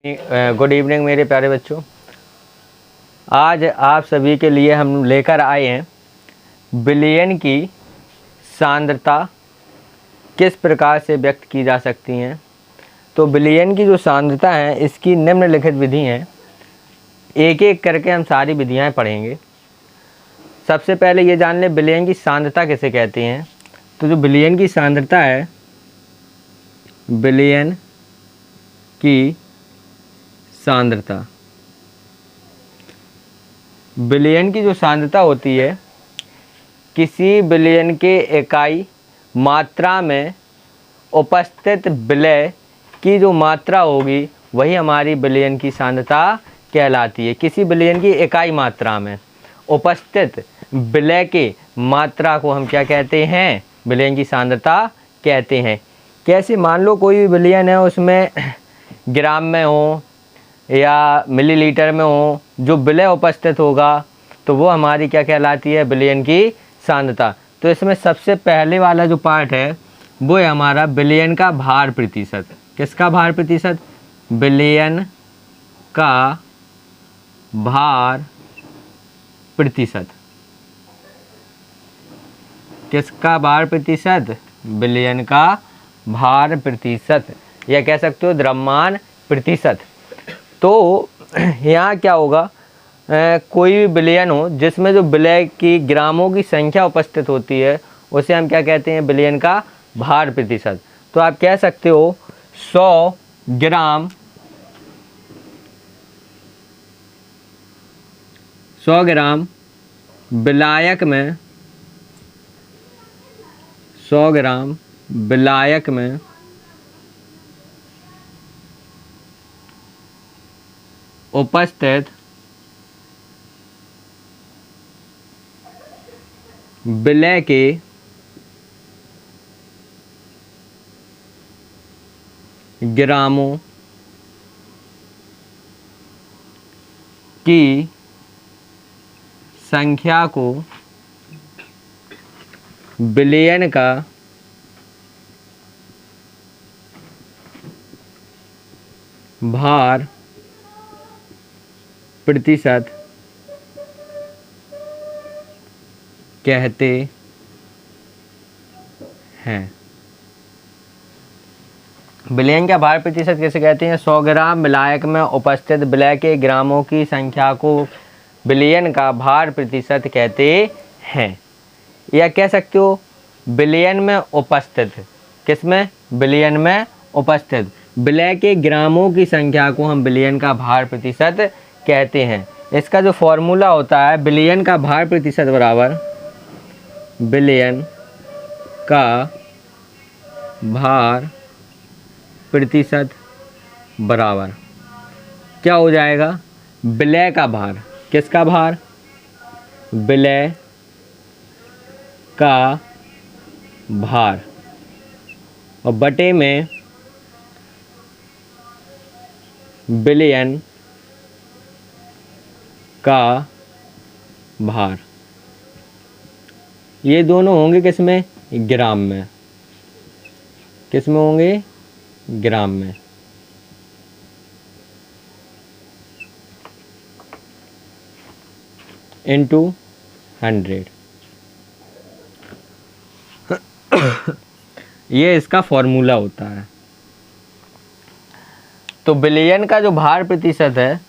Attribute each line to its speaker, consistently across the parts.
Speaker 1: Good evening मेरे प्यारे बच्चों। आज आप सभी के लिए हम लेकर आए हैं बिलियन की सांद्रता किस प्रकार से व्यक्त की जा सकती हैं। तो बिलियन की जो सांद्रता है इसकी निम्नलिखित विधि हैं। एक एक करके हम सारी विधियां पढ़ेंगे। सबसे पहले ये जान लें बिलियन की सांद्रता किसे कहते हैं। तो जो बिलियन की सांद्रता है, बिलियन की सांद्रता, बिलियन की जो सांद्रता होती है, किसी बिलियन के इकाई मात्रा में उपस्थित विलय की जो मात्रा होगी वही हमारी बिलियन की सांद्रता कहलाती है। किसी बिलियन की इकाई मात्रा में उपस्थित विलय के मात्रा को हम क्या कहते हैं? बिलियन की सांद्रता कहते हैं। कैसे? मान लो कोई भी बिलियन है, उसमें ग्राम में हो या मिलीलीटर में हो, जो विलय उपस्थित होगा तो वो हमारी क्या कहलाती है? बिलियन की सांद्रता। तो इसमें सबसे पहले वाला जो पार्ट है वो है हमारा बिलियन का भार प्रतिशत। किसका भार प्रतिशत? बिलियन का भार प्रतिशत। किसका भार प्रतिशत? बिलियन का भार प्रतिशत, या कह सकते हो द्रव्यमान प्रतिशत। तो यहाँ क्या होगा, कोई भी बिलियन हो जिसमें जो विलय की ग्रामों की संख्या उपस्थित होती है उसे हम क्या कहते हैं? बिलियन का भार प्रतिशत। तो आप कह सकते हो 100 ग्राम, 100 ग्राम विलायक में, 100 ग्राम विलायक में उपस्थित विलय के ग्रामों की संख्या को बिलियन का भार प्रतिशत कहते हैं। बिलियन का भार प्रतिशत किसे कहते हैं? 100 ग्राम विलायक में उपस्थित विलय के ग्रामों की संख्या को बिलियन का भार प्रतिशत कहते हैं। या कह सकते हो बिलियन में उपस्थित, किसमें? बिलियन में उपस्थित विलय के ग्रामों की संख्या को हम बिलियन का भार प्रतिशत कहते हैं। इसका जो फॉर्मूला होता है, बिलियन का भार प्रतिशत बराबर बिलियन का भार प्रतिशत बराबर क्या हो जाएगा? विलय का भार। किसका भार? विलय का भार, और बटे में बिलियन का भार। ये दोनों होंगे किसमें? ग्राम में। किसमें होंगे? ग्राम में। इनटू 100। ये इसका फॉर्मूला होता है। तो बिलियन का जो भार प्रतिशत है,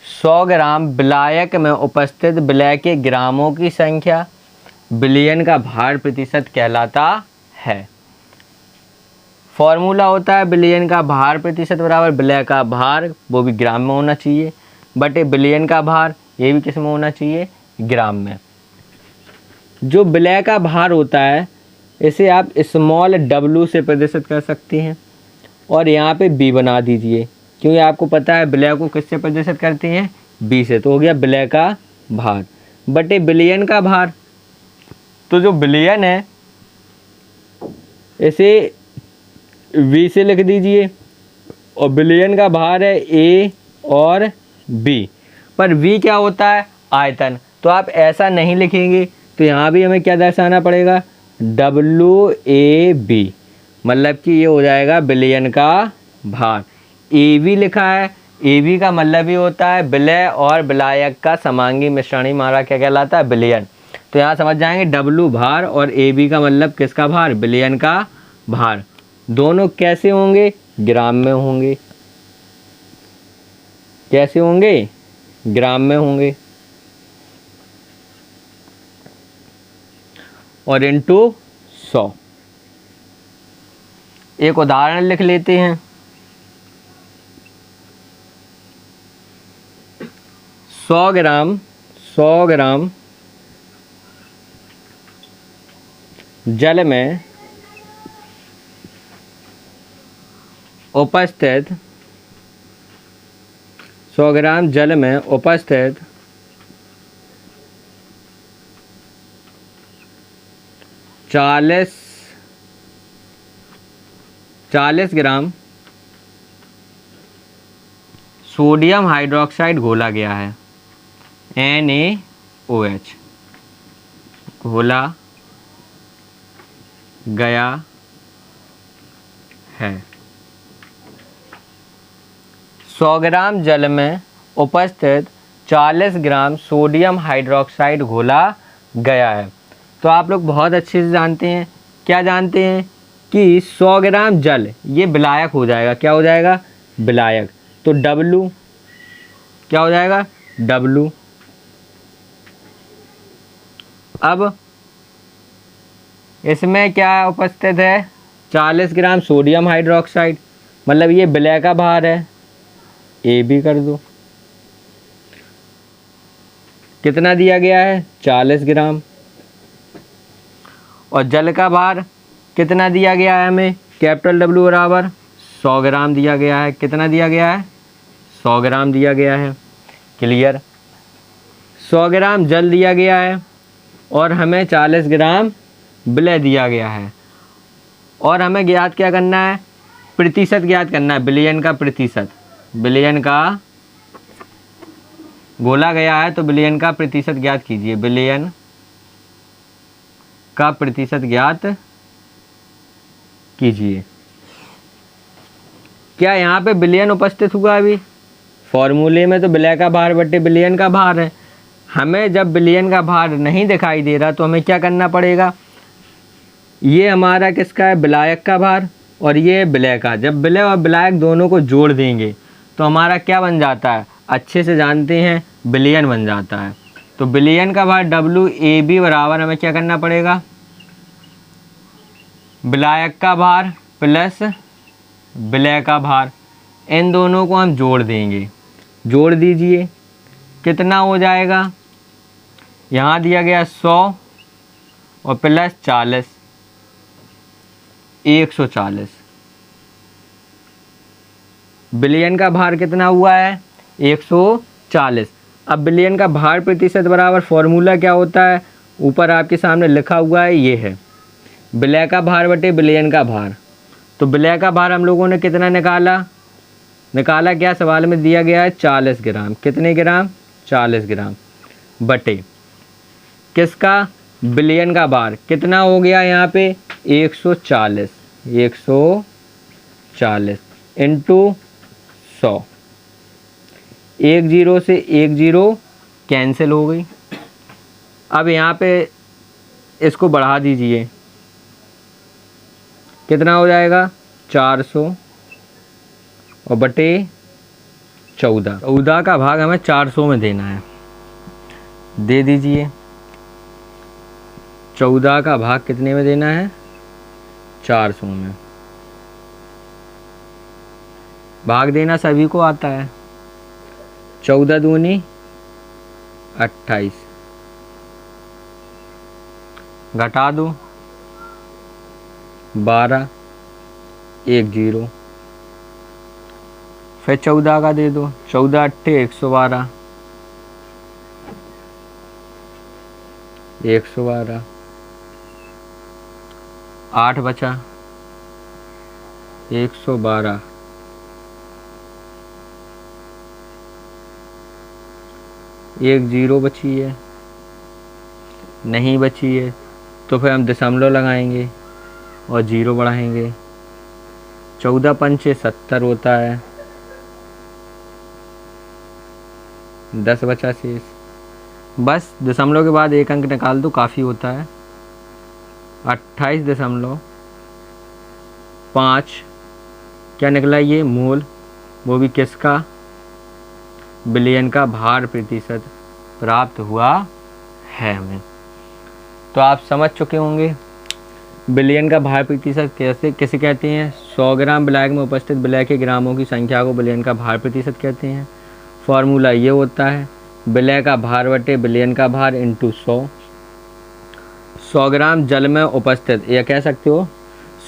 Speaker 1: 100 ग्राम विलायक में उपस्थित विलय के ग्रामों की संख्या बिलियन का भार प्रतिशत कहलाता है। फॉर्मूला होता है बिलियन का भार प्रतिशत बराबर विलय का भार, वो भी ग्राम में होना चाहिए, बटे बिलियन का भार, ये भी किस में होना चाहिए? ग्राम में। जो विलय का भार होता है इसे आप स्मॉल w से प्रदर्शित कर सकते हैं, और यहाँ पे b बना दीजिए, क्योंकि आपको पता है विलय को किससे प्रदर्शित करते हैं? b से। तो हो गया विलय का भार बटे बिलियन का भार। तो जो बिलियन है इसे v से लिख दीजिए, और बिलियन का भार है a और b, पर v क्या होता है? आयतन। तो आप ऐसा नहीं लिखेंगे, तो यहाँ भी हमें क्या दर्शाना पड़ेगा? WAB, मतलब कि ये हो जाएगा बिलियन का भार। AB लिखा है, AB का मतलब ही होता है विलय और विलायक का समांगी मिश्रण ही हमारा क्या कहलाता है, विलयन। तो यहाँ समझ जाएंगे W भार और AB का मतलब किसका भार, विलयन का भार। दोनों कैसे होंगे, ग्राम में होंगे। कैसे होंगे, ग्राम में होंगे। और इनटू 100। एक उदाहरण लिख लेते हैं। 100 ग्राम जल में उपस्थित 100 ग्राम जल में उपस्थित 40 ग्राम सोडियम हाइड्रोक्साइड घोला गया है, NaOH घोला गया है। 100 ग्राम जल में उपस्थित 40 ग्राम सोडियम हाइड्रोक्साइड घोला गया है। तो आप लोग बहुत अच्छे से जानते हैं, क्या जानते हैं कि 100 ग्राम जल ये विलायक हो जाएगा, क्या हो जाएगा, विलायक। तो W क्या हो जाएगा, W। अब इसमें क्या उपस्थित है, 40 ग्राम सोडियम हाइड्रोक्साइड, मतलब ये विलय का भार है, AB कर दो। कितना दिया गया है, 40 ग्राम। और जल का भार कितना दिया गया है हमें, कैपिटल W बराबर 100 ग्राम दिया गया है। कितना दिया गया है, 100 ग्राम दिया गया है। क्लियर। 100 ग्राम जल दिया गया है और हमें 40 ग्राम विलय दिया गया है। और हमें ज्ञात क्या करना है, प्रतिशत ज्ञात करना है, विलयन का प्रतिशत। विलयन का बोला गया है तो विलयन का प्रतिशत ज्ञात कीजिए। विलयन का प्रतिशत ज्ञात कीजिए। क्या यहाँ पे विलयन उपस्थित हुआ, अभी फॉर्मूले में तो विलय का भार बटे विलयन का भार है। हमें जब विलयन का भार नहीं दिखाई दे रहा तो हमें क्या करना पड़ेगा, ये हमारा किसका है, विलायक का भार, और ये विलय का। जब विलय और विलायक दोनों को जोड़ देंगे तो हमारा क्या बन जाता है, अच्छे से जानते हैं, विलयन बन जाता है। तो विलयन का भार WAB बराबर हमें क्या करना पड़ेगा, विलायक का भार प्लस विलय का भार, इन दोनों को हम जोड़ देंगे। जोड़ दीजिए, कितना हो जाएगा, यहाँ दिया गया 100 और प्लस 40, 140। विलयन का भार कितना हुआ है, 140। अब विलयन का भार प्रतिशत बराबर फॉर्मूला क्या होता है, ऊपर आपके सामने लिखा हुआ है, ये है विलय का भार बटे विलयन का भार। तो विलय का भार हम लोगों ने कितना निकाला क्या, सवाल में दिया गया है 40 ग्राम। कितने ग्राम, 40 ग्राम बटे किसका, विलयन का भार कितना हो गया यहाँ पे 140 इंटू 100। 1 0 से 1 0 कैंसिल हो गई। अब यहाँ पे इसको बढ़ा दीजिए, कितना हो जाएगा 400 और बटे 14 का भाग हमें 400 में देना है, दे दीजिए। 14 का भाग कितने में देना है, 400 में। भाग देना सभी को आता है। 14 दूनी 28, घटा दो 12, 1 0, फिर 14 का दे दो, 14 अट्ठे 112, 112, 8 बचा 112, 1 0 बची है, नहीं बची है तो फिर हम दशमलव लगाएंगे और 0 बढ़ाएंगे। 14 पंचे 70 होता है, 10 बचा शेष। बस दशमलव के बाद एक अंक निकाल दो, काफ़ी होता है। 28.5 क्या निकला ये मोल, वो भी किसका, बिलियन का भार प्रतिशत प्राप्त हुआ है हमें। तो आप समझ चुके होंगे बिलियन का भार प्रतिशत किसे कहते हैं। 100 ग्राम विलायक में उपस्थित विलय के ग्रामों की संख्या को बिलियन का भार प्रतिशत कहते हैं। फॉर्मूला ये होता है विलय का भार बटे बिलियन का भार इंटू 100। 100 ग्राम जल में उपस्थित, या कह सकते हो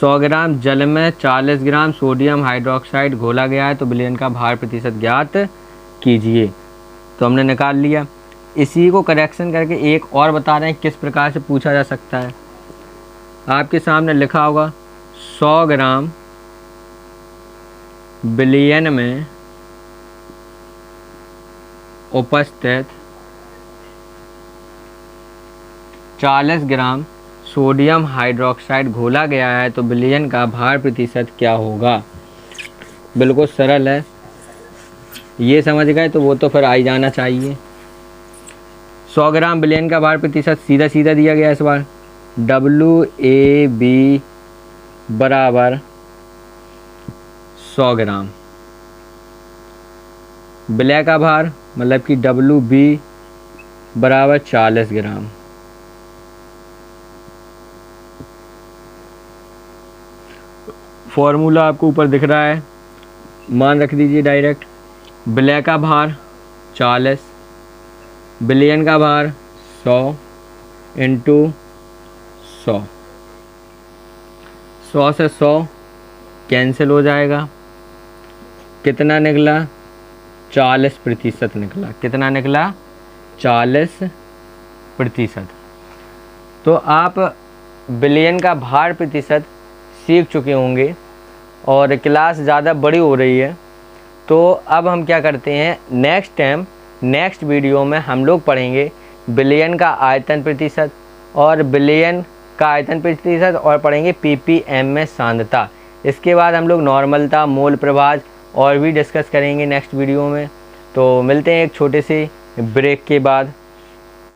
Speaker 1: 100 ग्राम जल में 40 ग्राम सोडियम हाइड्रोक्साइड घोला गया है, तो बिलियन का भार प्रतिशत ज्ञात कीजिए। तो हमने निकाल लिया। इसी को करेक्शन करके एक और बता रहे हैं किस प्रकार से पूछा जा सकता है। आपके सामने लिखा होगा 100 ग्राम बिलियन में उपस्थित 40 ग्राम सोडियम हाइड्रोक्साइड घोला गया है, तो बिलियन का भार प्रतिशत क्या होगा। बिल्कुल सरल है, ये समझ गए तो वो तो फिर आ ही जाना चाहिए। 100 ग्राम बिलियन का भार प्रतिशत सीधा सीधा दिया गया इस बार, WAB बराबर 100 ग्राम। विलय का भार मतलब कि WB बराबर 40 ग्राम। फॉर्मूला आपको ऊपर दिख रहा है, मान रख दीजिए डायरेक्ट। विलय का भार 40, बिलियन का भार 100 इंटू 100। 100 से 100 कैंसिल हो जाएगा। कितना निकला, 40% निकला। कितना निकला, 40%। तो आप बिलियन का भार प्रतिशत सीख चुके होंगे और क्लास ज़्यादा बड़ी हो रही है। तो अब हम क्या करते हैं, नेक्स्ट वीडियो में हम लोग पढ़ेंगे बिलियन का आयतन प्रतिशत और बिलियन का आयतन प्रतिशत, और पढ़ेंगे ppm में सांद्रता। इसके बाद हम लोग नॉर्मलता, मोल प्रभाज और भी डिस्कस करेंगे नेक्स्ट वीडियो में। तो मिलते हैं एक छोटे से ब्रेक के बाद।